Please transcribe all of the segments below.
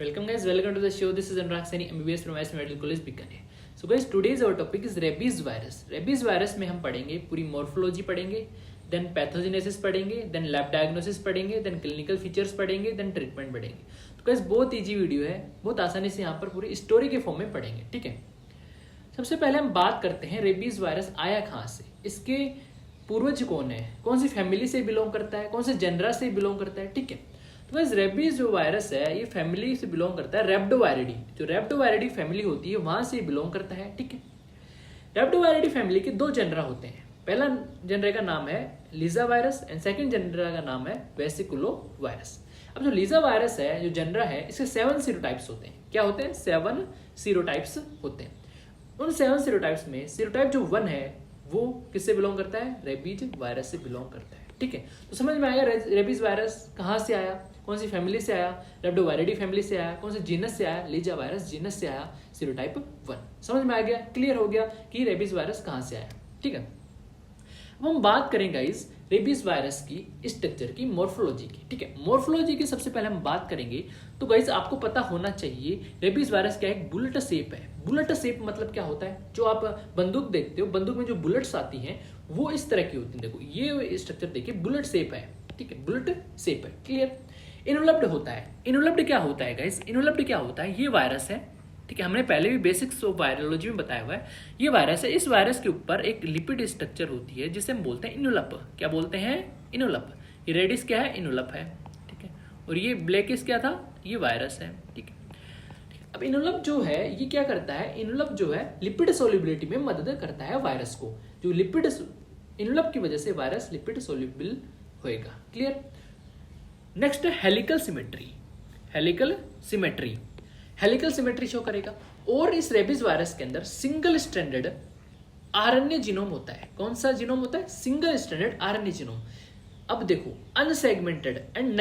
Welcome guys, welcome to the show. This is Anurag Saini, MBBS from IS Medical College Bikaner. So guys, today's our topic is rabies virus. Rabies virus में हम पढ़ेंगे पूरी morphology पढ़ेंगे, then pathogenesis पढ़ेंगे, then lab diagnosis पढ़ेंगे, then clinical features पढ़ेंगे, then treatment पढ़ेंगे. तो गाइस बहुत इजी वीडियो है, बहुत आसानी से यहाँ पर पूरी स्टोरी के फॉर्म में पढ़ेंगे. ठीक है, सबसे पहले हम बात करते हैं रेबीज वायरस आया कहाँ से, इसके पूर्वज कौन है, कौन सी फैमिली से बिलोंग करता है, कौन से जेनरा से बिलोंग करता है. ठीक है, तो बस रेबीज जो वायरस है ये फैमिली से बिलोंग करता है रेप्डोवायरिडी. जो रेप्डोवायरिडी फैमिली होती है वहां से बिलोंग करता है. ठीक है, रेप्डोवायरिडी फैमिली के दो जेनरा होते हैं. पहला जेनरा का नाम है Lyssa virus and second genera का नाम है वेसिकुलो वायरस. अब जो लीजा वायरस है, जो जेनरा है, इसके 7 सीरोटाइप्स होते हैं. क्या होते हैं? 7 सीरोटाइप्स होते हैं. उन 7 सीरोटाइप्स में सीरोटाइप जो 1 है वो किससे बिलोंग करता है? रेबीज वायरस से बिलोंग करता है. ठीक है, तो समझ में आएगा रेबीज वायरस कहाँ से आया, कौन सी फैमिली से आया, रेप्डोवायरिडी फैमिली से आया, कौन से जीनस से आया, लीजा वायरस जीनस से आया, सीरोटाइप 1. समझ में आ गया, क्लियर हो गया कि रेबीज वायरस कहाँ से आया. ठीक है, अब हम बात करें गाइस रेबीज वायरस की स्ट्रक्चर की, मॉर्फोलॉजी की. ठीक है, मॉर्फोलॉजी की सबसे पहले हम बात करेंगे. तो गाइस आपको पता होना चाहिए रेबीज वायरस क्या एक बुलेट शेप है. बुलेट शेप मतलब क्या होता है? जो आप बंदूक देखते हो, बंदूक में जो बुलेट्स आती हैं वो इस तरह की होती है. देखो ये स्ट्रक्चर देखिए, बुलेट शेप है. ठीक है, बुलेट शेप है. क्लियर. इनवलप्ड होता है. इनवलप्ड क्या होता है गाइस? इनवलप्ड क्या होता है? ये वायरस है. ठीक है, हमने पहले भी बेसिक्स ऑफ वायरोलॉजी में बताया हुआ है. ये वायरस है. इस वायरस के ऊपर एक लिपिड स्ट्रक्चर होती है जिसे हम बोलते हैं इनवलप. क्या बोलते हैं? इनवलप. ये रेडिस क्या है? इनवलप है. ठीक है, और ये ब्लैकिश क्या था? ये वायरस है. ठीक है, अब इनवलप जो है ये क्या करता है? इनवलप जो है लिपिड सोल्युबिलिटी में मदद करता है वायरस को. जो लिपिड इनवलप की वजह से वायरस लिपिड सोल्युबल होएगा. क्लियर. नेक्स्ट है helical symmetry. Helical symmetry, helical symmetry show करेगा. और इस रेबीज वायरस के अंदर सिंगल स्ट्रैंडेड आरएनए जीनोम होता है. कौन सा जीनोम होता है? Single stranded RNA genome. अब देखो unsegmented and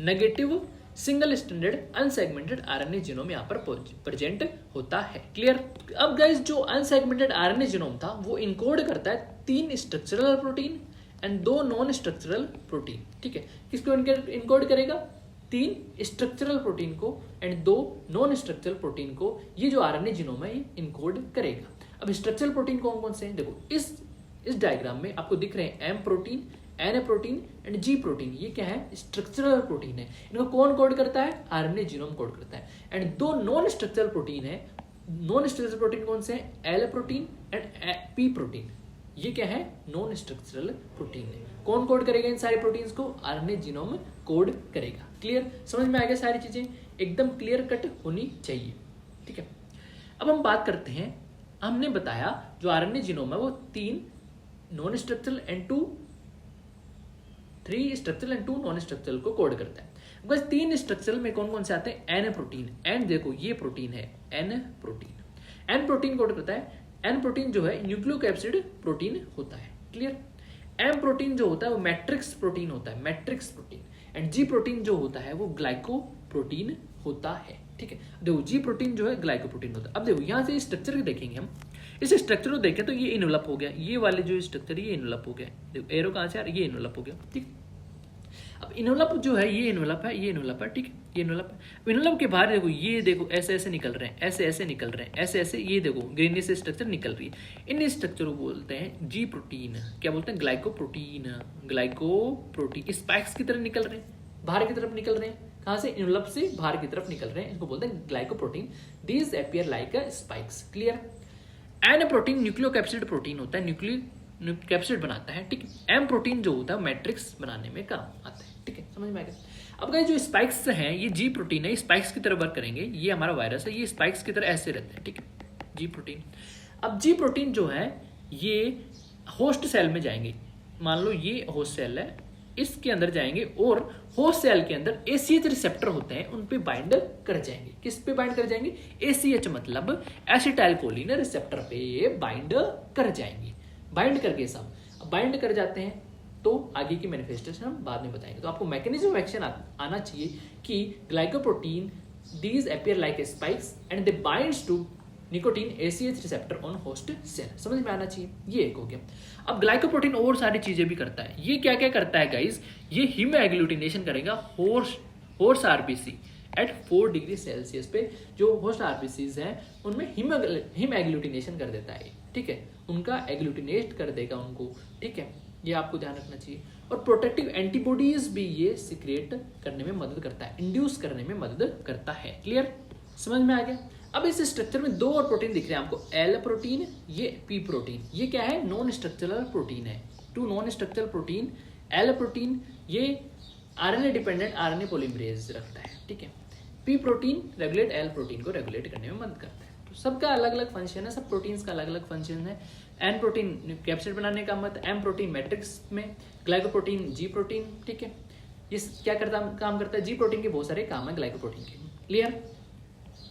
negative single stranded unsegmented RNA genome यहाँ पर प्रेजेंट होता है. क्लियर. अब गाइस जो अनसेगमेंटेड आरएनए जीनोम था वो इनकोड करता है 3 structural protein and 2 non structural protein. ठीक है, किसको इनकोड करेगा? 3 स्ट्रक्चरल प्रोटीन को एंड 2 नॉन स्ट्रक्चरल प्रोटीन को ये जो आरएनए जीनोम है ये इनकोड करेगा. अब स्ट्रक्चरल प्रोटीन कौन कौन से हैं? देखो इस डायग्राम में आपको दिख रहे हैं M protein, N protein and G protein. ये क्या है? स्ट्रक्चरल प्रोटीन है. इनको कौन कोड करता है? आरएनए जीनोम कोड करता है. एंड 2 नॉन स्ट्रक्चरल प्रोटीन है. नॉन स्ट्रक्चरल प्रोटीन कौन से हैं? L protein and P protein. ये क्या है? नॉन स्ट्रक्चरल प्रोटीन है. कौन कोड करेगा इन सारे प्रोटीन्स को? आरएनए जीनोम कोड करेगा. क्लियर. समझ में आ गया? सारी चीजें एकदम क्लियर कट होनी चाहिए. ठीक है, अब हम बात करते हैं. हमने बताया जो आरएनए जीनोम है वो 3 non structural and 3 structural and 2 non structural को कोड करता है. बस 3 स्ट्रक्चरल में कौन कौन से आते हैं? N protein. एंड देखो ये प्रोटीन है N protein. N protein code करता है. एन प्रोटीन जो है न्यूक्लियोकैप्सिड प्रोटीन होता है. क्लियर. एम प्रोटीन जो होता है वो मैट्रिक्स प्रोटीन होता है, matrix protein. And G protein जो होता है वो ग्लाइको प्रोटीन होता है. ठीक है, देखो जी प्रोटीन जो है ग्लाइको प्रोटीन होता है. अब देखो यहाँ से स्ट्रक्चर देखेंगे हम. इस स्ट्रक्चर को देखें तो ये इनवलप हो गया. ये वाले जो स्ट्रक्चर ये इनवलप हो गया. देखो एरो कहाँ से आ रहा है? ये इनवलप हो गया. ठीक. अब इनवलप जो है ये इनवलप है, ये इनवलप है. ठीक है, ये इनवलप है. इनवलप के बाहर देखो ये देखो ऐसे ऐसे निकल रहे हैं, ऐसे ऐसे निकल रहे हैं, ऐसे ऐसे. ये देखो ग्रीनिश स्ट्रक्चर निकल रही है. इन स्ट्रक्चर को बोलते हैं जी प्रोटीन. क्या बोलते हैं? ग्लाइकोप्रोटीन. ग्लाइकोप्रोटीन स्पाइक्स की तरह निकल रहे हैं, बाहर की तरफ निकल रहे हैं. कहाँ से? इनवलप से बाहर की तरफ निकल रहे हैं. इसको बोलते हैं glycoprotein. These appear like spikes. Clear. N protein nucleocapsid protein होता है, न्यूक्लियोकैप्सिड बनाता है. ठीक है, एम प्रोटीन जो होता है मैट्रिक्स बनाने में काम आता है. ठीक है, समझ में आ गया. अब गाइस जो स्पाइक्स हैं ये जी प्रोटीन है, स्पाइक्स की तरह वर्क करेंगे. ये हमारा वायरस है, ये स्पाइक्स की तरह ऐसे रहते हैं. ठीक है, जी प्रोटीन. अब जी प्रोटीन जो है ये होस्ट सेल में जाएंगे. मान लो ये होस्ट सेल है, इसके अंदर जाएंगे और होस्ट सेल के अंदर एसीएच रिसेप्टर होते हैं, उन पे बाइंड कर जाएंगे. किस पे बाइंड कर जाएंगे? एसीएच मतलब एसिटाइल कोलिन रिसेप्टर पे बाइंड कर जाएंगे. बाइंड करके सब बाइंड कर जाते हैं तो आगे की मैनिफेस्टेशन हम बाद में बताएंगे. तो आपको मैकेनिज्म ऑफ एक्शन आना चाहिए कि glycoprotein these appear like spikes and they binds to nicotine ACh receptor on host cell. समझ में आना चाहिए. ये एक हो गया. अब ग्लाइकोप्रोटीन और सारी चीजें भी करता है. ये क्या क्या करता है गाइस? ये हीमोएग्लूटिनेशन करेगा horse RBC at 4 degree Celsius पे जो होस्ट आरबीसीज हैं उनमें हिम एग्लूटिनेशन कर देता है, ठीक है, उनका एग्लूटिनेट कर देगा उनको, ठीक है, ये आपको ध्यान रखना चाहिए। और प्रोटेक्टिव एंटीबॉडीज भी ये सिक्रिएट करने में मदद करता है, इंड्यूस करने में मदद करता है। क्लियर, समझ में आ गया। अब इस स्ट्रक्चर में 2 और प्रोटीन दिख रहे हैं आपको, एल प्रोटीन, ये पी प्रोटीन। ये क्या है, नॉन स्ट्रक्चरल प्रोटीन है, 2 non structural protein. L protein ये आरएनए डिपेंडेंट आरएनए पॉलीमरेज रखता है, ठीक है। P protein regulate L protein को रेगुलेट करने में मदद करता है। तो सबका अलग अलग फंक्शन है, सब प्रोटीन्स का अलग अलग फंक्शन है। एन प्रोटीन कैप्सिड बनाने का मत, एम प्रोटीन मैट्रिक्स में, ग्लाइकोप्रोटीन जी प्रोटीन, ठीक है। ये क्या काम करता है, जी प्रोटीन के बहुत सारे काम है ग्लाइकोप्रोटीन के। क्लियर।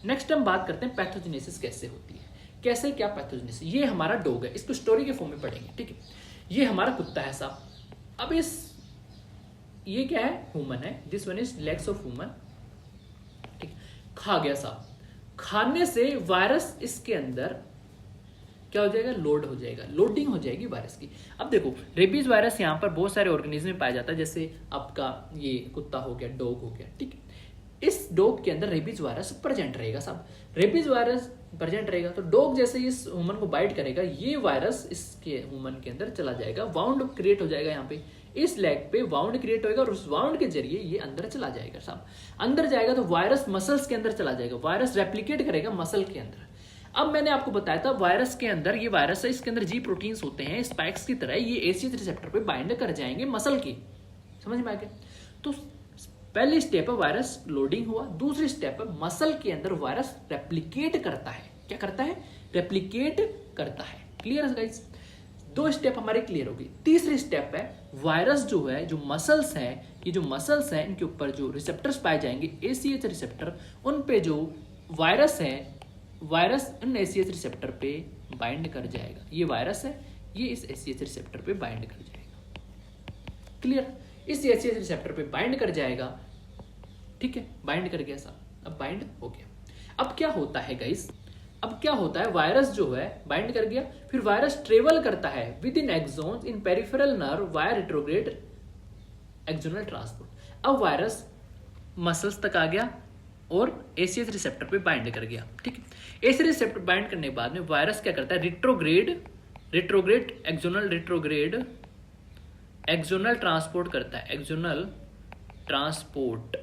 नेक्स्ट हम बात करते हैं पैथोजेनेसिस कैसे होती है, कैसे क्या पैथोजेनेसिस। ये हमारा डॉग है, इसको स्टोरी के फॉर्म में पढ़ेंगे, ठीक है। ये हमारा कुत्ता है साहब। अब ये क्या है, ह्यूमन है, this one is legs of human, ठीक। खा गया साहब, खाने से वायरस इसके अंदर क्या हो जाएगा, लोड हो जाएगा, लोडिंग हो जाएगी वायरस की। अब देखो रेबीज वायरस यहाँ पर बहुत सारे ऑर्गेनिज्म में पाया जाता है, जैसे आपका ये कुत्ता हो गया, डॉग हो गया, ठीक है। इस डॉग के अंदर रेबीज वायरस प्रेजेंट रहेगा साहब। रेबीज वायरस प्रेजेंट रहेगा तो डॉग जैसे इस ह्यूमन को बाइट करेगा, ये वायरस इसके ह्यूमन के अंदर चला जाएगा, वाउंड क्रिएट हो जाएगा, यहाँ पे इस लेग पे वाउंड क्रिएट होगा और उस वाउंड के जरिए ये अंदर चला जाएगा साहब। अंदर जाएगा तो वायरस मसल्स के अंदर चला जाएगा, वायरस रेप्लिकेट करेगा मसल के अंदर। अब मैंने आपको बताया था वायरस के अंदर, ये वायरस है, इसके अंदर जी प्रोटीन्स होते हैं, स्पाइक्स की तरह ये एसीएच रिसेप्टर पे बाइंड कर जाएंगे मसल की। समझ में आ गया। तो पहली स्टेप है वायरस लोडिंग हुआ, दूसरी स्टेप है मसल के अंदर वायरस रेप्लिकेट करता है। क्या करता है, रेप्लिकेट करता है। क्लियर है गाइस, 2 स्टेप हमारे क्लियर हो गई। तीसरी स्टेप है वायरस जो है, जो मसल्स है, ये जो मसल्स है इनके ऊपर जो रिसेप्टर्स पाए जाएंगे एसीएच रिसेप्टर, उन पे जो वायरस है, वायरस इन एसीएच रिसेप्टर पे बाइंड कर जाएगा। ये वायरस है, ये इस एसीएच रिसेप्टर पे बाइंड कर जाएगा। क्लियर, इस एसीएच रिसेप्टर पे बाइंड कर जाएगा, ठीक है, बाइंड कर गया साहब, अब बाइंड हो गया। अब क्या होता है गाइस, अब क्या होता है, वायरस जो है बाइंड कर गया, फिर वायरस ट्रेवल करता है with in exons in peripheral nerve via retrograde axonal transport. अब वायरस मसल्स तक आ गया और एसीएच रिसेप्टर पे बाइंड कर गया, ठीक है। एसीएच रिसेप्टर बाइंड करने के बाद में वायरस क्या करता है, रिट्रोग्रेड एक्सोनल ट्रांसपोर्ट करता है, axonal transport,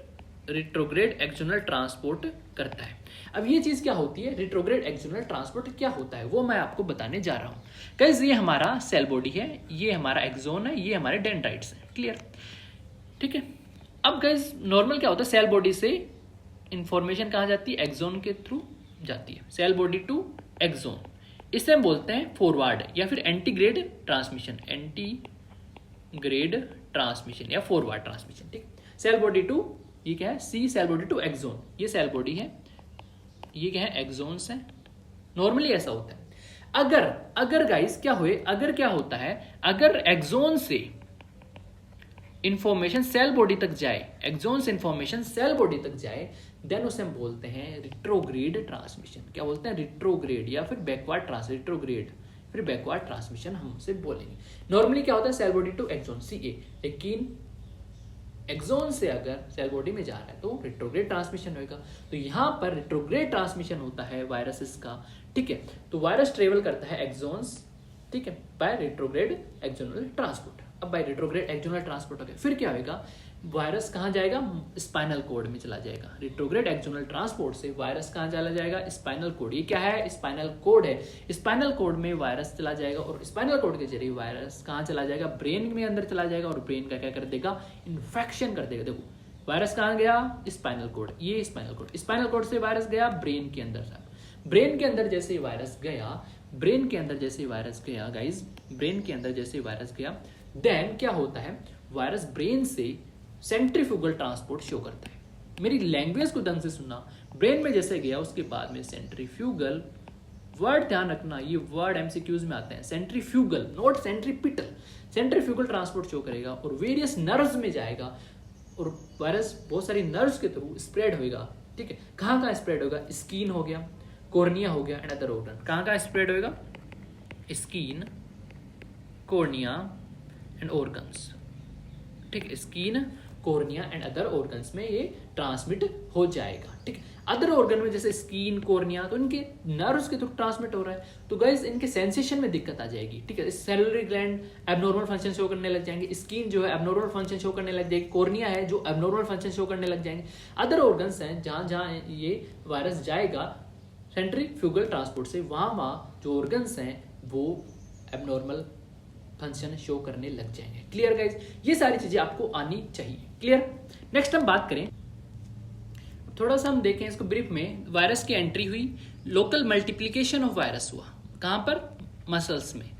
retrograde axonal transport करता है। अब ये चीज क्या होती है, रिट्रोग्रेड एक्सोनल ट्रांसपोर्ट क्या होता है, वो मैं आपको बताने जा रहा हूं। गाइस ये हमारा सेल बॉडी है, ये हमारा एक्सोन है, ये हमारे डेंड्राइट्स हैं। क्लियर, ठीक है। अब गाइस नॉर्मल क्या होता है, सेल बॉडी से इंफॉर्मेशन कहाँ जाती है, एक्सोन के थ्रू जाती है, सेल बॉडी टू एक्सोन। इसे हम बोलते हैं फॉरवर्ड या फिर एंटीग्रेड ट्रांसमिशन, एंटीग्रेड ट्रांसमिशन या फॉरवर्ड ट्रांसमिशन, ठीक। सेल बॉडी टू, ये क्या है, सी सेल बॉडी टू एक्सोन, ये सेल बॉडी है, ये क्या है, एक्सोन्स है। नॉर्मली ऐसा होता है। अगर गाइस क्या हुए, अगर क्या होता है, अगर एक्सोन से इंफॉर्मेशन सेल बॉडी तक जाए, एक्सोन से इंफॉर्मेशन सेल बॉडी तक जाए, देन उसे हम बोलते हैं रिट्रोग्रेड ट्रांसमिशन। क्या बोलते हैं, रिट्रोग्रेड या फिर बैकवर्ड रिट्रोग्रेड फिर बैकवर्ड ट्रांसमिशन हम उसे बोलेंगे। नॉर्मली क्या होता है, cell body to axon CA, लेकिन एक्सोन से अगर सेल बॉडी में जा रहा है तो रिट्रोग्रेड ट्रांसमिशन होगा। तो यहां पर रिट्रोग्रेड ट्रांसमिशन होता है वायरसेस का, ठीक है। तो वायरस ट्रेवल करता है एक्सोन्स, ठीक है, बाय रिट्रोग्रेड एक्सोनल ट्रांसपोर्ट। अब बाय रिट्रोग्रेड एक्सोनल ट्रांसपोर्ट हो गया, फिर क्या होगा, वायरस कहाँ जाएगा, स्पाइनल कोड में चला जाएगा। रिट्रोग्रेड एक्सोनल ट्रांसपोर्ट से वायरस कहाँ चला जाएगा, स्पाइनल कोड। ये क्या है, स्पाइनल कोड है। स्पाइनल कोड में वायरस चला जाएगा और स्पाइनल कोड के जरिए वायरस कहाँ चला जाएगा, ब्रेन में अंदर चला जाएगा और ब्रेन का क्या कर देगा, इन्फेक्शन कर देगा। देखो वायरस कहाँ गया, स्पाइनल कोड, ये स्पाइनल कोड से वायरस गया ब्रेन के अंदर। ब्रेन के अंदर जैसे ही वायरस गया, ब्रेन के अंदर जैसे ही वायरस गया गाइज, ब्रेन के अंदर जैसे ही वायरस गया, देन क्या होता है, वायरस ब्रेन से सेंट्रीफ्यूगल ट्रांसपोर्ट शो करता है। मेरी लैंग्वेज को ढंग से सुनना, ब्रेन में जैसे गया उसके बाद में सेंट्रीफ्यूगल, वर्ड ध्यान रखना, ये वर्ड एमसीक्यूज में आते हैं, centrifugal not centripetal, centrifugal transport show करेगा और वेरियस नर्व्स में जाएगा और वायरस बहुत सारी नर्व्स के थ्रू स्प्रेड होगा, ठीक है। कहाँ कहाँ स्प्रेड होगा, स्किन हो गया, कॉर्निया हो गया एंड अदर ऑर्गन। कहाँ कहाँ स्प्रेड होगा, स्किन, कॉर्निया एंड ऑर्गन्स, ठीक है, skin, cornea and other organs में ये ट्रांसमिट हो जाएगा। ठीक है, अदर ऑर्गन में जैसे स्किन, कोर्निया, तो इनके नर्व्स के थ्रू ट्रांसमिट हो रहा है, तो गाइस इनके सेंसेशन में दिक्कत आ जाएगी। ठीक है, सेलुलरी ग्लैंड एबनॉर्मल फंक्शन शो करने लग जाएंगे, स्किन जो है एबनॉर्मल फंक्शन शो करने लग जाएगी, कोर्निया है जो एबनॉर्मल फंक्शन शो करने लग जाएंगे। अदर ऑर्गन्स हैं जहां जहां ये वायरस जाएगा सेंट्रीफ्यूगल ट्रांसपोर्ट से, वहां जो ऑर्गन्स हैं वो एबनॉर्मल फंक्शन शो करने लग जाएंगे। क्लियर गाइस, ये सारी चीजें आपको आनी चाहिए। क्लियर। नेक्स्ट हम बात करें, थोड़ा सा हम देखें इसको ब्रीफ में। वायरस की एंट्री हुई, लोकल मल्टीप्लीकेशन ऑफ वायरस हुआ, कहां पर? मसल्स में।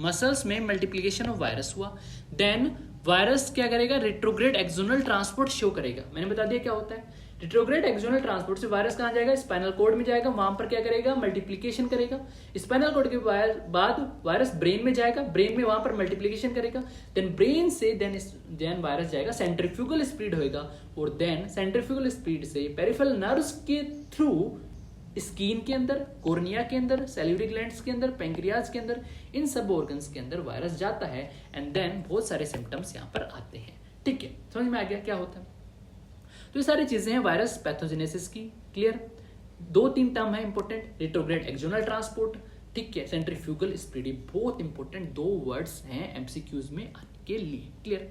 मसल्स में मल्टीप्लीकेशन ऑफ वायरस हुआ, देन वायरस क्या करेगा? रिट्रोग्रेड एक्सोनल ट्रांसपोर्ट शो करेगा। मैंने बता दिया क्या होता है रिट्रोग्रेड एक्सोनल ट्रांसपोर्ट से वायरस कहां जाएगा? स्पाइनल कॉर्ड में जाएगा, वहां पर क्या करेगा? मल्टीप्लीकेशन करेगा। स्पाइनल कॉर्ड के बाद वायरस ब्रेन में जाएगा, ब्रेन में वहां पर मल्टीप्लीकेशन करेगा, देन ब्रेन से देन वायरस जाएगा, सेंट्रीफ्यूगल स्पीड होएगा, और देन सेंट्रीफ्यूगल स्पीड से पेरिफेरल नर्व्स के थ्रू स्किन के अंदर, कोर्निया के अंदर, सैलिवरी ग्लैंड्स के अंदर, पैंक्रियाज के अंदर, इन सब ऑर्गन्स के अंदर वायरस जाता है, एंड देन बहुत सारे सिम्टम्स यहाँ पर आते हैं। ठीक है, समझ में आ गया क्या होता है? तो ये सारी चीजें हैं वायरस पैथोजेनेसिस की। क्लियर। 2-3 टर्म है इंपॉर्टेंट, रिट्रोग्रेड एक्सोनल ट्रांसपोर्ट, ठीक है, सेंट्रीफ्यूगल स्पीड, बहुत इंपॉर्टेंट 2 वर्ड्स हैं एमसीक्यूज में आने के लिए। क्लियर।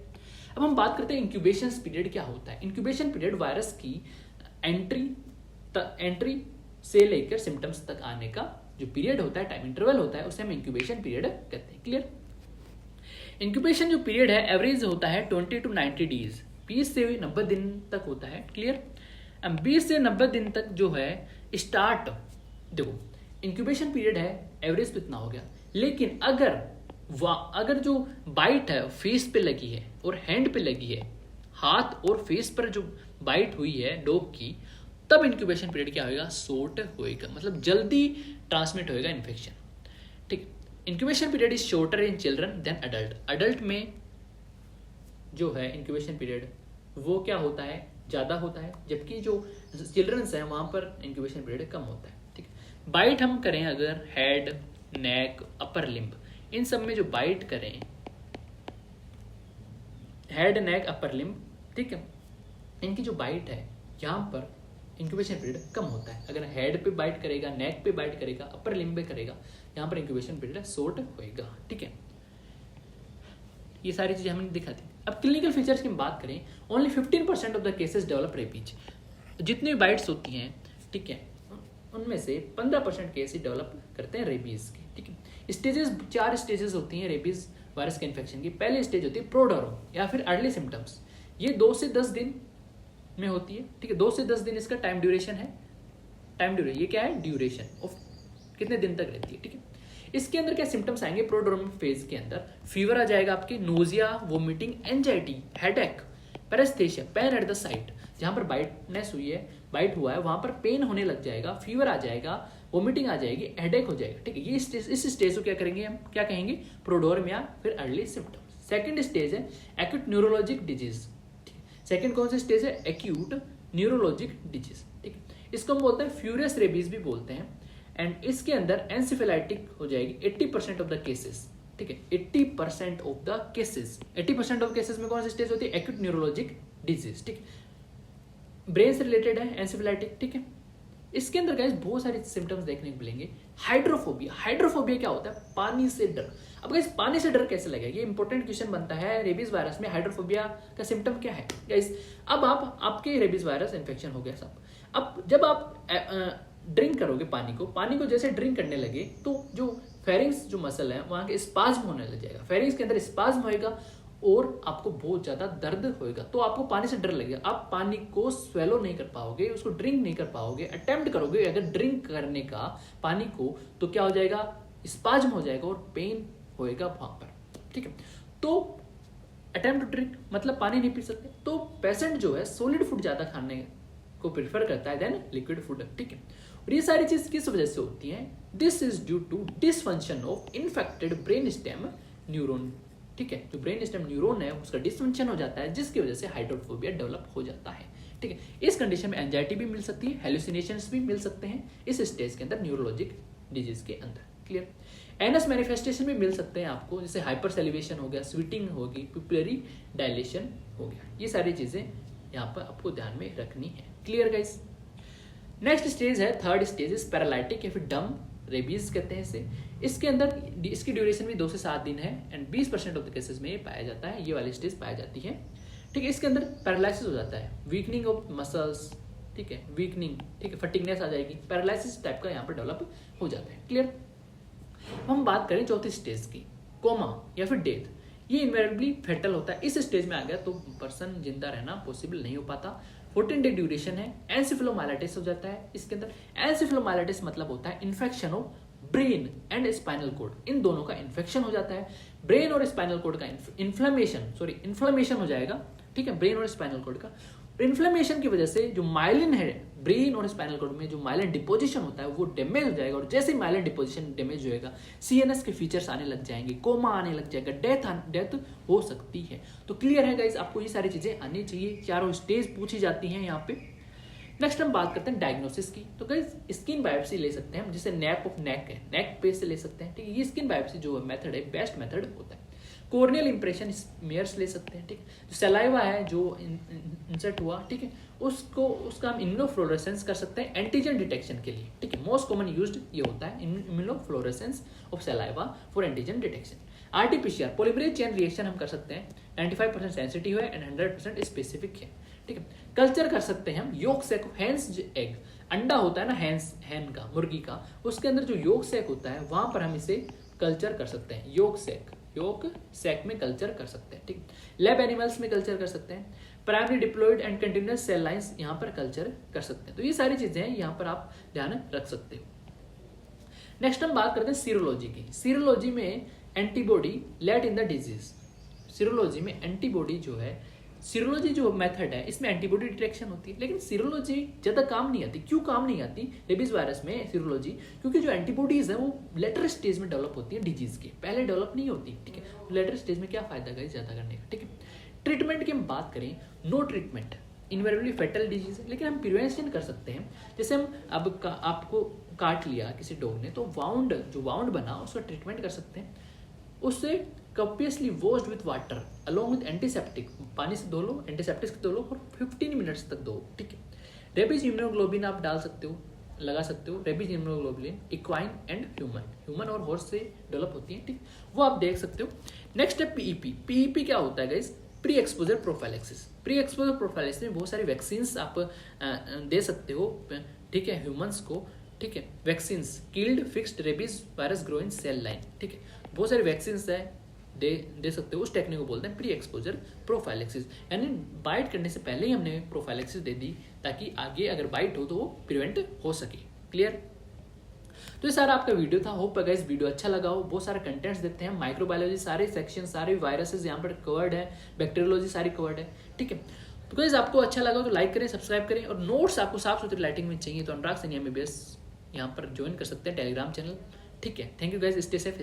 अब हम बात करते हैं इंक्यूबेशन पीरियड क्या होता है। इंक्यूबेशन पीरियड वायरस की एंट्री से लेकर सिम्टम्स तक आने का जो पीरियड होता है, टाइम इंटरवल होता है, उसे हम इंक्यूबेशन पीरियड कहते हैं। क्लियर। इंक्यूबेशन जो पीरियड है एवरेज होता है 20 to 90 डेज, 20 से 90 दिन तक होता है। क्लियर। 20 से 90 दिन तक जो है स्टार्ट, देखो इंक्यूबेशन पीरियड है एवरेज तो इतना हो गया, लेकिन अगर जो बाइट है फेस पे लगी है और हैंड पे लगी है, हाथ और फेस पर जो बाइट हुई है डॉग की, तब इंक्यूबेशन पीरियड क्या होगा? शॉर्ट होएगा, मतलब जल्दी ट्रांसमिट होएगा इन्फेक्शन। ठीक। Incubation period is shorter in children than adult. Adult में जो है इंक्यूबेशन पीरियड वो क्या होता है? ज्यादा होता है, जबकि जो चिल्ड्रंस हैं वहां पर इंक्यूबेशन पीरियड कम होता है। ठीक है। बाइट हम करें अगर हेड, नेक, अपर लिम्ब, इन सब में जो बाइट करें, हेड, नेक, अपर लिम्ब, ठीक है, इनकी जो बाइट है यहाँ पर इंक्यूबेशन पीरियड कम होता है। अगर हेड पे बाइट करेगा, नेक पे बाइट करेगा, अपर लिम्ब पे करेगा, यहाँ पर इंक्यूबेशन पीरियड शॉर्ट होएगा। ठीक है, ये सारी चीजें हमने दिखा दी। अब क्लिनिकल फीचर्स की हम बात करें, only 15% of the cases develop rabies. जितनी भी बाइट्स होती हैं, ठीक है, उनमें से 15% केस ही डेवलप करते हैं रेबीज के। ठीक है। स्टेजेस, 4 स्टेजेस होती हैं रेबीज वायरस के इन्फेक्शन की। पहली स्टेज होती है प्रोडर्म या फिर अर्ली सिम्टम्स, ये 2 से 10 दिन में होती है। ठीक है, 2 से 10 दिन इसका टाइम ड्यूरेशन है। ये क्या है? ड्यूरेशन ऑफ कितने दिन तक रहती है। ठीक है, इसके अंदर क्या सिम्टम्स आएंगे? प्रोड्रोम फेज के अंदर फीवर आ जाएगा आपके, nausea, vomiting, anxiety, headache, paresthesia, pain at the site, जहां पर बाइटनेस हुई है, बाइट हुआ है, वहां पर पेन होने लग जाएगा, फीवर आ जाएगा, वोमिटिंग आ जाएगी, हेडेक हो जाएगा। ठीक है, ये इस स्टेज को क्या करेंगे हम? क्या कहेंगे? प्रोडोर्म या फिर अर्ली सिम्टम्स। सेकंड स्टेज है एक्यूट न्यूरोलॉजिक डिजीज। सेकंड कौन सा स्टेज है? Acute neurologic disease. ठीक है, इसको हम बोलते हैं फ्यूरियस रेबीज भी बोलते हैं, एंड इसके अंदर एंसेफेलाइटिक हो जाएगी 80% ऑफ द केसेस। ठीक है, 80% of the cases. 80% of cases में कौन सी स्टेज होती है? Acute neurologic disease. ठीक, ब्रेन से रिलेटेड है एंसेफेलाइटिक। ठीक है, इसके अंदर गाइस बहुत सारे सिम्टम्स देखने को मिलेंगे। हाइड्रोफोबिया। हाइड्रोफोबिया क्या होता है? पानी से डर। अब गाइस पानी से डर कैसे लगेगा? ये इंपॉर्टेंट क्वेश्चन बनता है। रेबीज वायरस में हाइड्रोफोबिया का सिम्टम क्या है गाइस? अब आपके रेबीज वायरस इन्फेक्शन हो गया सब। अब जब आप ड्रिंक करोगे पानी को जैसे ड्रिंक करने लगे तो जो फेरिंग्स जो मसल है वहां के स्पाज्म होने लग जाएगा। फेरिंग्स के अंदर स्पाज्म होएगा और आपको बहुत ज्यादा दर्द होएगा, तो आपको पानी से डर लगेगा। आप पानी को स्वेलो नहीं कर पाओगे, उसको ड्रिंक नहीं कर पाओगे। अटेम्प्ट करोगे अगर ड्रिंक करने का पानी को, तो क्या हो जाएगा? स्पाज्म हो जाएगा और पेन होएगा वहां पर। ठीक है, तो अटेम्प्ट टू ड्रिंक मतलब पानी नहीं पी सकते, तो पेशेंट जो है सॉलिड फूड ज्यादा खाने को प्रेफर करता है देन लिक्विड फूड। ठीक है, और ये सारी चीज किस वजह से होती है? This is due to dysfunction of infected brain stem neuron. ठीक है, जो ब्रेन स्टेम न्यूरॉन है उसका डिसफंक्शन हो जाता है, जिसकी वजह से हाइड्रोफोबिया डेवलप हो जाता है। ठीक है, इस कंडीशन में एंजाइटी भी मिल सकती है, हेलुसिनेशंस भी मिल सकते हैं इस स्टेज के अंदर, न्यूरोलॉजिक डिजीज के अंदर। क्लियर। एनएस मैनिफेस्टेशन भी मिल सकते हैं आपको, जैसे हाइपर सेलिवेशन हो गया, स्वीटिंग होगी, पिपुलरी डायलेशन हो गया। ये सारी चीजें यहाँ पर आपको ध्यान में रखनी है। Clear guys? नेक्स्ट स्टेज है, थर्ड स्टेज इज पैरालाइटिक या फिर डम रेबीज कहते हैं इसे। इसके अंदर इसकी ड्यूरेशन भी 2 से 7 दिन है एंड 20% ऑफ द केसेस में ये पाया जाता है, ये वाली स्टेज पाई जाती है। ठीक है, इसके अंदर पैरालिसिस हो जाता है, वीकनिंग ऑफ मसल्स, ठीक है, वीकनिंग, ठीक है, फटिगनेस आ जाएगी, पैरालिसिस टाइप का यहाँ पर डेवलप हो जाता है। क्लियर? हम बात करें चौथी स्टेज की, कोमा या फिर डेथ। ये इनवेरिएबली फेटल होता है। इस स्टेज में आ गया तो पर्सन जिंदा रहना पॉसिबल नहीं हो पाता। 14 डे ड्यूरेशन है। एंसेफेलोमाइलिटिस हो जाता है इसके अंदर। एंसेफेलोमाइलिटिस मतलब होता है infection of brain and spinal cord, इन दोनों का इन्फेक्शन हो जाता है। ब्रेन और स्पाइनल कोड का इन्फ्लेमेशन हो जाएगा, ठीक है, ब्रेन और स्पाइनल कोड का। इन्फ्लेमेशन की वजह से जो माइलिन है ब्रेन और स्पाइनल कोड में, जो माइलिन डिपोजिशन होता है वो डैमेज हो जाएगा, और जैसे ही माइलिन डिपोजिशन डैमेज होएगा सीएनएस के फीचर्स आने लग जाएंगे, कोमा आने लग जाएगा, डेथ हो सकती है। तो क्लियर है गाइस, आपको ये सारी चीजें आनी चाहिए। चारों स्टेज पूछी जाती हैं यहाँ पे। नेक्स्ट हम बात करते हैं डायग्नोसिस की। तो गाइस स्किन बायोप्सी ले सकते हैं हम, जिसे नेक ऑफ नेक है, नेक पे से ले सकते हैं, ठीक है। ये स्किन बायोप्सी जो मेथड है बेस्ट मेथड होता है। कॉर्नियल इंप्रेशन स्मीयर्स ले सकते हैं, ठीक है। जो सलाइवा है जो इंसर्ट हुआ, ठीक है, उसका हम इम्यूनोफ्लोरेसेंस कर सकते हैं एंटीजन डिटेक्शन के लिए, ठीक है। मोस्ट कॉमन यूज्ड ये होता है immunofluorescence of saliva for antigen detection. RTPCR polymerase chain reaction हम कर सकते हैं, 95% सेंसिटिव है एंड 100% स्पेसिफिक है, ठीक है। कल्चर कर सकते हैं हम yolk sac of hen's egg, अंडा होता है ना हैन का, मुर्गी का, उसके अंदर जो यॉक सैक होता है वहां पर हम इसे कल्चर कर सकते हैं। यॉक सैक में कल्चर कर सकते हैं, ठीक। लैब एनिमल्स में कल्चर कर सकते हैं। Primary diploid and continuous cell lines यहाँ पर कल्चर कर सकते हैं। तो ये सारी चीजें हैं, यहाँ पर आप ध्यान रख सकते हो। नेक्स्ट हम बात करते हैं सीरोलॉजी की। सीरोलॉजी में antibody late in the disease. Serology में एंटीबॉडी जो है, सीरोलॉजी जो मेथड है इसमें एंटीबॉडी डिटेक्शन होती है, लेकिन सीरोलॉजी ज्यादा काम नहीं आती। क्यों काम नहीं आती रेबीज वायरस में सीरोलॉजी? क्योंकि जो एंटीबॉडीज है वो लेटर स्टेज में डेवलप होती है डिजीज के, पहले डेवलप नहीं होती, ठीक है। लेटर स्टेज में क्या फायदा है ज्यादा करने का, ठीक है। ट्रीटमेंट की हम बात करें, no treatment, invariably fatal disease है, लेकिन हम प्रिवेंशन कर सकते हैं। जैसे हम अब आपको काट लिया किसी डॉग ने, तो वाउंड बना उसका ट्रीटमेंट कर सकते हैं। उससे copiously washed with water along with antiseptic, पानी से धो लो, एंटीसेप्टिक से धो लो और 15 मिनट्स तक धो, ठीक है। रेबीज इम्यूनोग्लोबिन आप डाल सकते हो, लगा सकते हो। Rabies immunoglobulin equine and human और हॉर्स से डेवलप होती है, ठीक, वो आप देख सकते हो। नेक्स्ट है पीईपी। पीईपी क्या होता है guys? Pre exposure prophylaxis. Pre exposure prophylaxis में बहुत सारी वैक्सीन आप दे सकते हो, ठीक है, ह्यूमंस को, ठीक है। Vaccine killed fixed rabies virus grow in cell line, ठीक है। बहुत सारी वैक्सीन है दे सकते हो। उस टेक्निक को बोलते हैं प्री एक्सपोजर प्रोफाइलेक्सिस, यानी बाइट करने से पहले ही हमने प्रोफाइलेक्सिस दे दी ताकि आगे अगर बाइट हो तो वो प्रिवेंट हो सके। क्लियर? तो ये सारा आपका वीडियो था। होप गाइस वीडियो अच्छा लगा हो। बहुत सारे कंटेंट्स देते हैं, माइक्रोबायोलॉजी सारे सेक्शन, सारे वायरसेस यहाँ पर कवर्ड है, बैक्टीरियोलॉजी सारी कवर्ड है, ठीक है। तो गाइस आपको अच्छा लगा तो लाइक करें, सब्सक्राइब करें, और नोट्स आपको साफ सुथरी राइटिंग में चाहिए तो अनुराग सैनी MBBS यहाँ पर ज्वाइन कर सकते हैं टेलीग्राम चैनल, ठीक है। Thank you guys, stay safe.